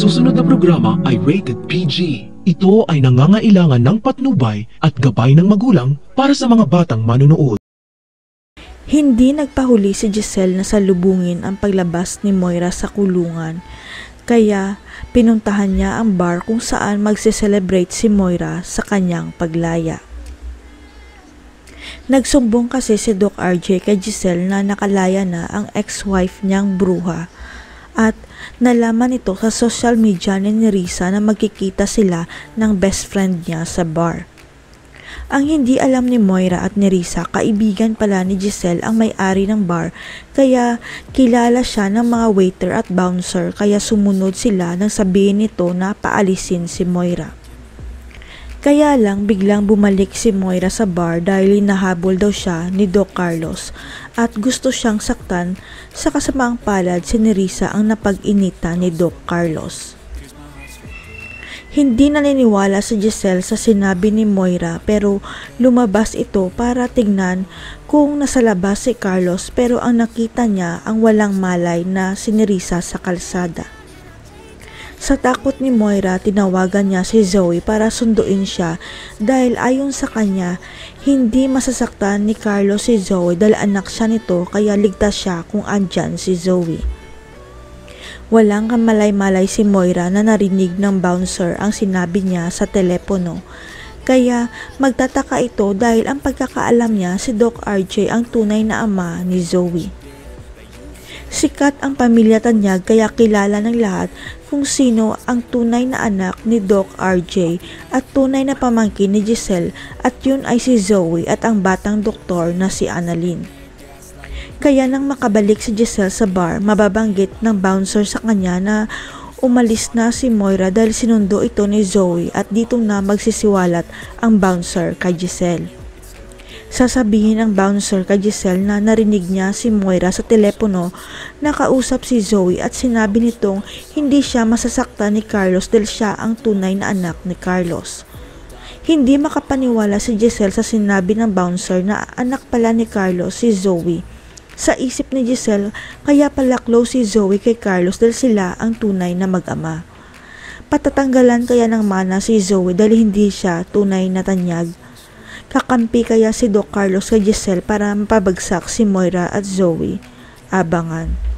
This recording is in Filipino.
susunod na programa ay rated PG. Ito ay nangangailangan ng patnubay at gabay ng magulang para sa mga batang manonood. Hindi nagpahuli si Giselle na salubungin ang paglabas ni Moira sa kulungan. Kaya pinuntahan niya ang bar kung saan magse-celebrate si Moira sa kanyang paglaya. Nagsumbong kasi si Doc RJ kay Giselle na nakalaya na ang ex-wife niyang bruha at nalaman ito sa social media ni Nerissa na magkikita sila ng best friend niya sa bar. Ang hindi alam ni Moira at Nerissa, kaibigan pala ni Giselle ang may-ari ng bar kaya kilala siya ng mga waiter at bouncer kaya sumunod sila nang sabihin nito na paalisin si Moira. Kaya lang biglang bumalik si Moira sa bar dahil nahabol daw siya ni Doc Carlos at gusto siyang saktan, sa kasamaang palad si Nerissa ang napag-inita ni Doc Carlos. Hindi naniniwala si Giselle sa sinabi ni Moira pero lumabas ito para tignan kung nasa labas si Carlos pero ang nakita niya ang walang malay na si Nerissa sa kalsada. Sa takot ni Moira, tinawagan niya si Zoe para sunduin siya dahil ayon sa kanya, hindi masasaktan ni Carlos si Zoe dahil anak siya nito kaya ligtas siya kung andyan si Zoe. Walang kamalay-malay si Moira na narinig ng bouncer ang sinabi niya sa telepono. Kaya magtataka ito dahil ang pagkakaalam niya si Doc RJ ang tunay na ama ni Zoe. Sikat ang pamilya Tanyag kaya kilala ng lahat kung sino ang tunay na anak ni Doc RJ at tunay na pamangkin ni Giselle at yun ay si Zoe at ang batang doktor na si Annalyn. Kaya nang makabalik si Giselle sa bar, mababanggit ng bouncer sa kanya na umalis na si Moira dahil sinundo ito ni Zoe at dito na magsisiwalat ang bouncer kay Giselle. Sasabihin ng bouncer kay Giselle na narinig niya si Moira sa telepono na kausap si Zoe at sinabi nitong hindi siya masasaktan ni Carlos dahil siya ang tunay na anak ni Carlos. Hindi makapaniwala si Giselle sa sinabi ng bouncer na anak pala ni Carlos si Zoe. Sa isip ni Giselle, kaya pala close si Zoe kay Carlos dahil sila ang tunay na mag-ama. Patatanggalan kaya ng mana si Zoe dahil hindi siya tunay na Tanyag. Kakampi kaya si Doc Carlos kay Giselle para mapabagsak si Moira at Zoe? Abangan.